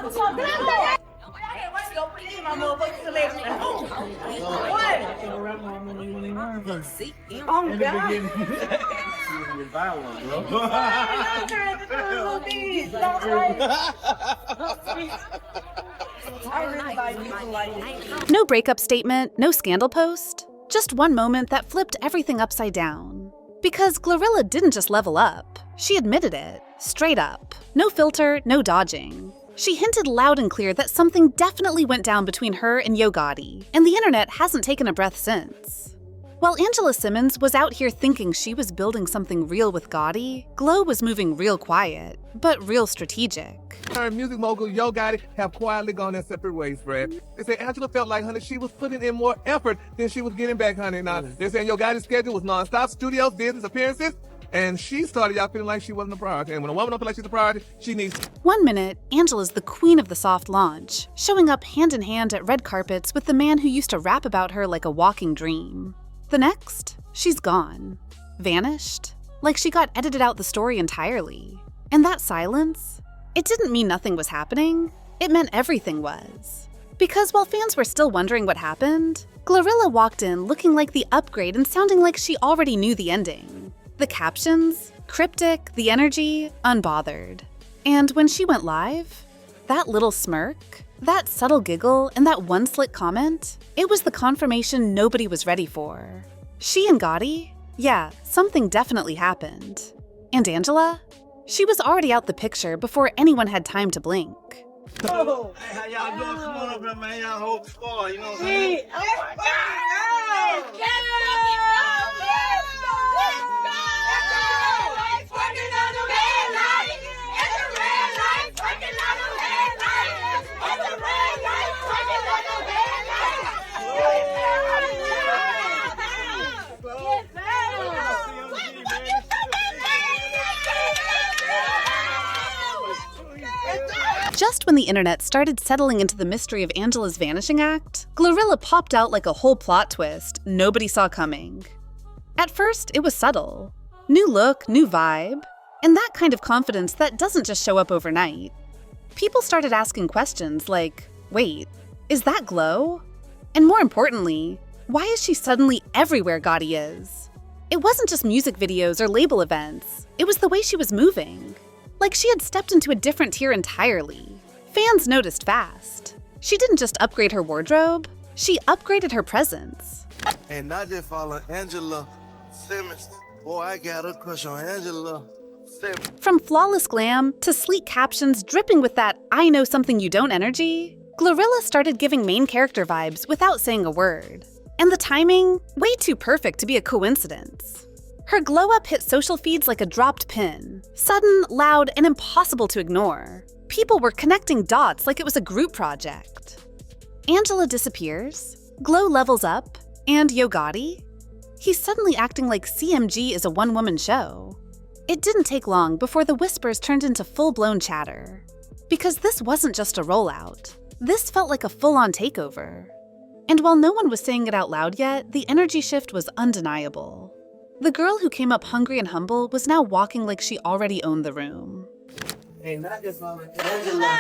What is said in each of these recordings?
Oh, God. No breakup statement, no scandal post. Just one moment that flipped everything upside down. Because GloRilla didn't just level up. She admitted it, straight up. No filter, no dodging. She hinted loud and clear that something definitely went down between her and Gotti, and the internet hasn't taken a breath since. While Angela Simmons was out here thinking she was building something real with Gotti, Glo was moving real quiet, but real strategic. Her music mogul Gotti have quietly gone their separate ways, Fred. They say Angela felt like, honey, she was putting in more effort than she was getting back, honey. Now, they're saying Gotti's schedule was nonstop, studios, business, appearances, and she started out feeling like she wasn't a priority. And when a woman don't feel like she's a priority, she needs... 1 minute, Angela's the queen of the soft launch, showing up hand in hand at red carpets with the man who used to rap about her like a walking dream. The next, she's gone. Vanished. Like she got edited out the story entirely. And that silence, it didn't mean nothing was happening. It meant everything was. Because while fans were still wondering what happened, GloRilla walked in looking like the upgrade and sounding like she already knew the ending. The captions, cryptic, the energy, unbothered. And when she went live, that little smirk, that subtle giggle, and that one slick comment, it was the confirmation nobody was ready for. She and Gotti? Yeah, something definitely happened. And Angela? She was already out the picture before anyone had time to blink. Oh. Hey, how y'all doing? Come on up here, man. Y'all hold the score, you know what I'm saying? Oh, my God! Let's go! Working on the red light! It's a red light! Working on the red light! It's a red light! Working on the red light! Just when the internet started settling into the mystery of Angela's vanishing act, GloRilla popped out like a whole plot twist nobody saw coming. At first, it was subtle. New look, new vibe, and that kind of confidence that doesn't just show up overnight. People started asking questions like, wait, is that Glo? And more importantly, why is she suddenly everywhere Gotti is? It wasn't just music videos or label events, it was the way she was moving. Like she had stepped into a different tier entirely. Fans noticed fast. She didn't just upgrade her wardrobe, she upgraded her presence. And not just following Angela Simmons. Boy, I got a crush on Angela Simmons. From flawless glam to sleek captions dripping with that I know something you don't energy, GloRilla started giving main character vibes without saying a word. And the timing, way too perfect to be a coincidence. Her glow-up hit social feeds like a dropped pin. Sudden, loud, and impossible to ignore. People were connecting dots like it was a group project. Angela disappears, Glo levels up, and Gotti? He's suddenly acting like CMG is a one-woman show. It didn't take long before the whispers turned into full-blown chatter. Because this wasn't just a rollout. This felt like a full-on takeover. And while no one was saying it out loud yet, the energy shift was undeniable. The girl who came up hungry and humble was now walking like she already owned the room. Hey, not just following Angela.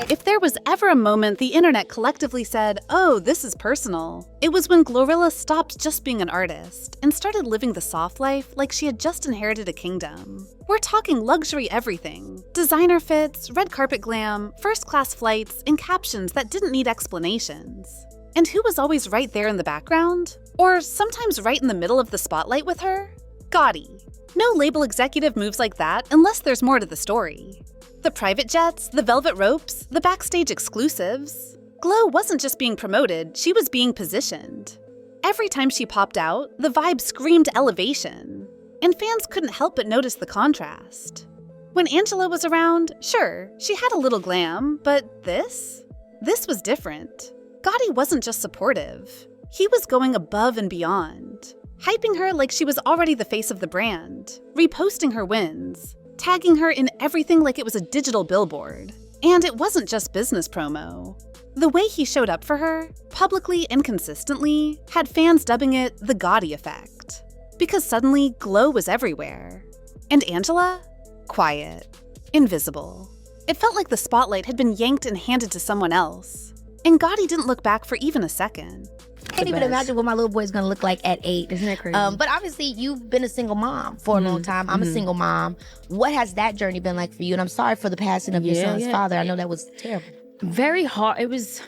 If there was ever a moment the internet collectively said, oh, this is personal, it was when GloRilla stopped just being an artist and started living the soft life like she had just inherited a kingdom. We're talking luxury everything. Designer fits, red carpet glam, first-class flights, and captions that didn't need explanations. And who was always right there in the background? Or sometimes right in the middle of the spotlight with her? Gotti. No label executive moves like that unless there's more to the story. The private jets, the velvet ropes, the backstage exclusives. Glo wasn't just being promoted, she was being positioned. Every time she popped out, the vibe screamed elevation. And fans couldn't help but notice the contrast. When Angela was around, sure, she had a little glam, but this? This was different. Gotti wasn't just supportive. He was going above and beyond. Hyping her like she was already the face of the brand, reposting her wins, tagging her in everything like it was a digital billboard. And it wasn't just business promo. The way he showed up for her, publicly and consistently, had fans dubbing it the Gotti effect. Because suddenly, glow was everywhere. And Angela? Quiet. Invisible. It felt like the spotlight had been yanked and handed to someone else. And Gotti didn't look back for even a second. I can't even imagine what my little boy's gonna look like at 8. Isn't that crazy? But obviously, you've been a single mom for a long time. I'm a single mom. What has that journey been like for you? And I'm sorry for the passing of your son's father. I know that was terrible. Very hard. It was,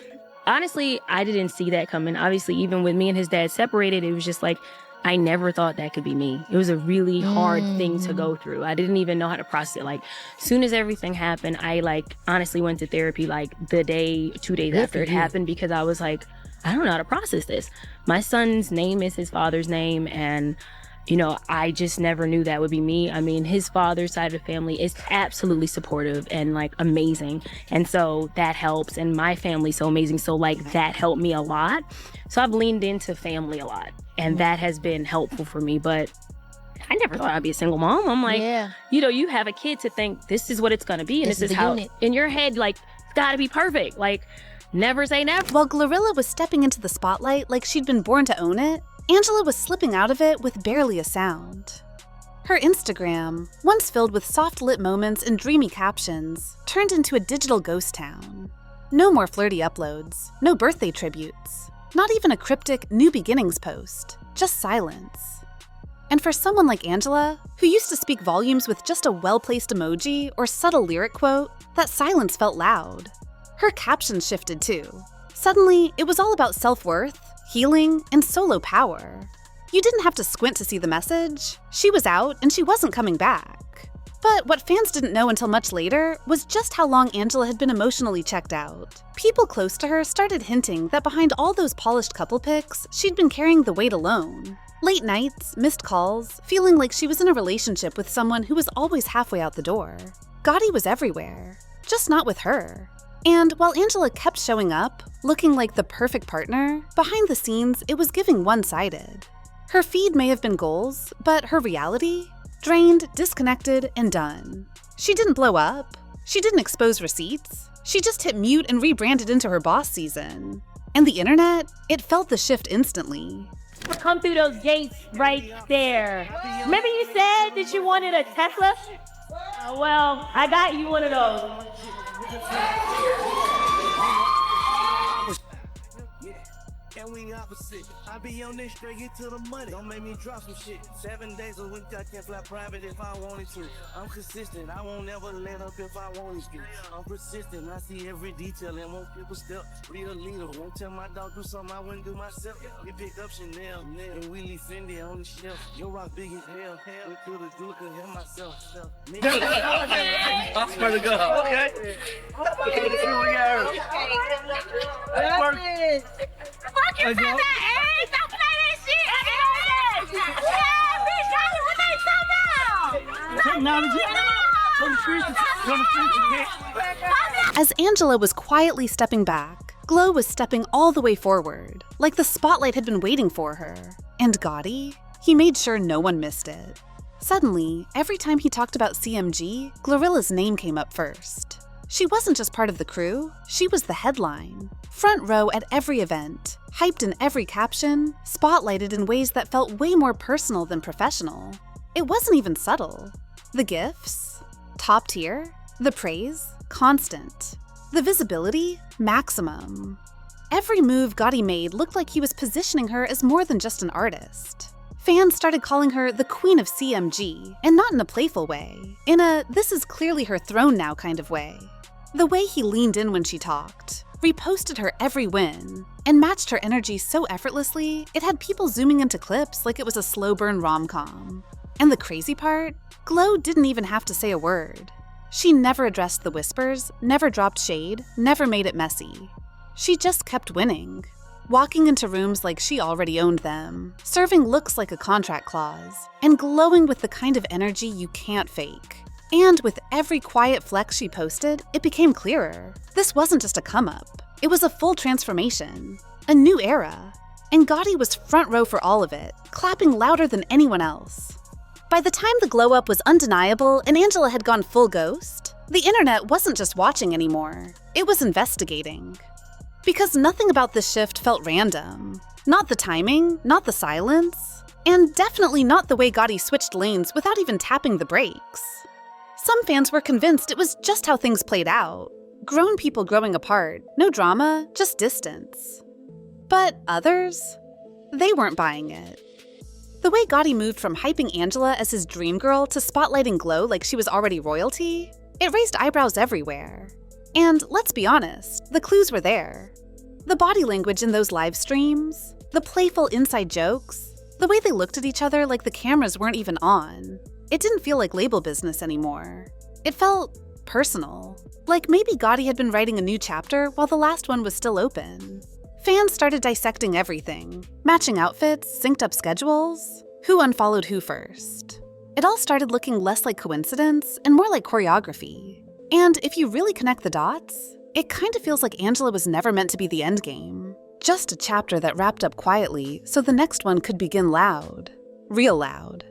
honestly, I didn't see that coming. Obviously, even with me and his dad separated, it was just like, I never thought that could be me. It was a really hard thing to go through. I didn't even know how to process it. Like, soon as everything happened, I honestly went to therapy the day, 2 days after it happened, because I was like, I don't know how to process this. My son's name is his father's name, and I just never knew that would be me. I mean, his father's side of the family is absolutely supportive and amazing. And so that helps. And my family's so amazing. So that helped me a lot. So I've leaned into family a lot, and that has been helpful for me. But I never thought I'd be a single mom. I'm like, you have a kid to think this is what it's going to be. And this is how unit. In your head, it's got to be perfect. Never say never. While GloRilla was stepping into the spotlight like she'd been born to own it, Angela was slipping out of it with barely a sound. Her Instagram, once filled with soft-lit moments and dreamy captions, turned into a digital ghost town. No more flirty uploads, no birthday tributes, not even a cryptic New Beginnings post, just silence. And for someone like Angela, who used to speak volumes with just a well-placed emoji or subtle lyric quote, that silence felt loud. Her captions shifted too. Suddenly, it was all about self-worth, healing, and solo power. You didn't have to squint to see the message. She was out, and she wasn't coming back. But what fans didn't know until much later was just how long Angela had been emotionally checked out. People close to her started hinting that behind all those polished couple pics, she'd been carrying the weight alone. Late nights, missed calls, feeling like she was in a relationship with someone who was always halfway out the door. Gotti was everywhere, just not with her. And while Angela kept showing up, looking like the perfect partner, behind the scenes, it was giving one-sided. Her feed may have been goals, but her reality? Drained, disconnected, and done. She didn't blow up. She didn't expose receipts. She just hit mute and rebranded into her boss season. And the internet? It felt the shift instantly. Come through those gates right there. Remember you said that you wanted a Tesla? Well, I got you one of those. And we opposite. I be on this straight, get to the money. Don't make me drop some shit. 7 days a week, I can fly private if I wanted to. I'm consistent, I won't ever let up if I wanted to. I'm persistent, I see every detail and won't skip a step. Read a leader, won't tell my dog do something I wouldn't do myself. We pick up Chanel, and we leave Fendi on the shelf. Your rock big as hell, went to the jeweler, could hear myself. I swear to God. Okay. Fucking say that, Eric! Don't play that shit! Yeah, bitch, that's what they As Angela was quietly stepping back, Glow was stepping all the way forward, like the spotlight had been waiting for her. And Gotti? He made sure no one missed it. Suddenly, every time he talked about CMG, GloRilla's name came up first. She wasn't just part of the crew, she was the headline. Front row at every event, hyped in every caption, spotlighted in ways that felt way more personal than professional. It wasn't even subtle. The gifts? Top tier. The praise? Constant. The visibility? Maximum. Every move Gotti made looked like he was positioning her as more than just an artist. Fans started calling her the Queen of CMG, and not in a playful way, in a this is clearly her throne now kind of way. The way he leaned in when she talked, reposted her every win, and matched her energy so effortlessly, it had people zooming into clips like it was a slow burn rom-com. And the crazy part? Glow didn't even have to say a word. She never addressed the whispers, never dropped shade, never made it messy. She just kept winning. Walking into rooms like she already owned them, serving looks like a contract clause, and glowing with the kind of energy you can't fake. And with every quiet flex she posted, it became clearer. This wasn't just a come-up. It was a full transformation. A new era. And Gotti was front row for all of it, clapping louder than anyone else. By the time the glow-up was undeniable and Angela had gone full ghost, the internet wasn't just watching anymore. It was investigating. Because nothing about this shift felt random. Not the timing, not the silence, and definitely not the way Gotti switched lanes without even tapping the brakes. Some fans were convinced it was just how things played out. Grown people growing apart, no drama, just distance. But others? They weren't buying it. The way Gotti moved from hyping Angela as his dream girl to spotlighting Glo like she was already royalty, it raised eyebrows everywhere. And let's be honest, the clues were there. The body language in those live streams, the playful inside jokes, the way they looked at each other like the cameras weren't even on. It didn't feel like label business anymore. It felt personal. Like maybe Gotti had been writing a new chapter while the last one was still open. Fans started dissecting everything, matching outfits, synced up schedules, who unfollowed who first. It all started looking less like coincidence and more like choreography. And if you really connect the dots, it kind of feels like Angela was never meant to be the endgame. Just a chapter that wrapped up quietly so the next one could begin loud. Real loud.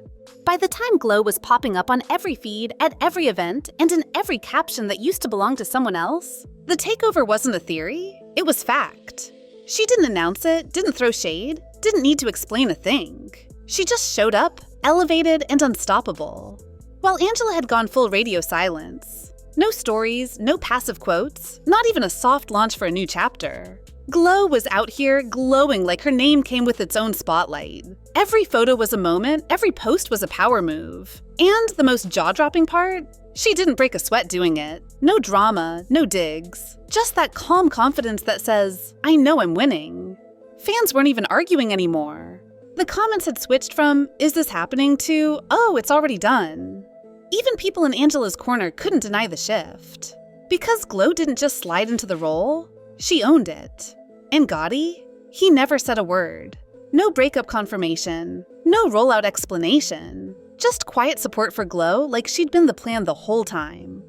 By the time Glo was popping up on every feed, at every event, and in every caption that used to belong to someone else, the takeover wasn't a theory, it was fact. She didn't announce it, didn't throw shade, didn't need to explain a thing. She just showed up, elevated and unstoppable. While Angela had gone full radio silence. No stories, no passive quotes, not even a soft launch for a new chapter. Glo was out here glowing like her name came with its own spotlight. Every photo was a moment, every post was a power move. And the most jaw-dropping part? She didn't break a sweat doing it. No drama, no digs. Just that calm confidence that says, I know I'm winning. Fans weren't even arguing anymore. The comments had switched from, is this happening, to, oh, it's already done. Even people in Angela's corner couldn't deny the shift. Because Glo didn't just slide into the role, she owned it. And Gotti? He never said a word. No breakup confirmation. No rollout explanation. Just quiet support for Glo like she'd been the plan the whole time.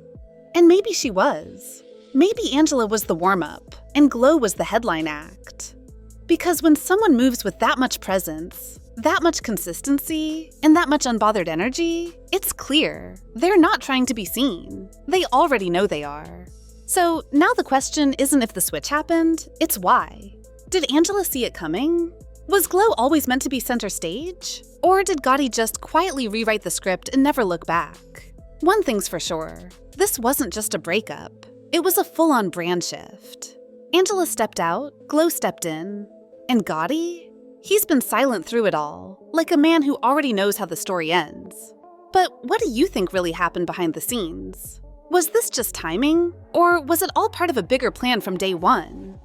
And maybe she was. Maybe Angela was the warm-up, and Glo was the headline act. Because when someone moves with that much presence, that much consistency, and that much unbothered energy, it's clear. They're not trying to be seen. They already know they are. So now the question isn't if the switch happened, it's why. Did Angela see it coming? Was Glo always meant to be center stage? Or did Gotti just quietly rewrite the script and never look back? One thing's for sure, this wasn't just a breakup. It was a full-on brand shift. Angela stepped out, Glo stepped in, and Gotti? He's been silent through it all, like a man who already knows how the story ends. But what do you think really happened behind the scenes? Was this just timing, or was it all part of a bigger plan from day one?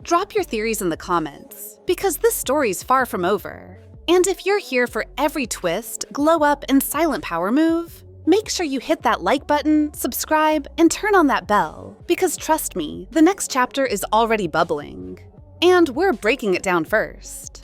Drop your theories in the comments, because this story's far from over. And if you're here for every twist, glow up, and silent power move, make sure you hit that like button, subscribe, and turn on that bell, because trust me, the next chapter is already bubbling. And we're breaking it down first.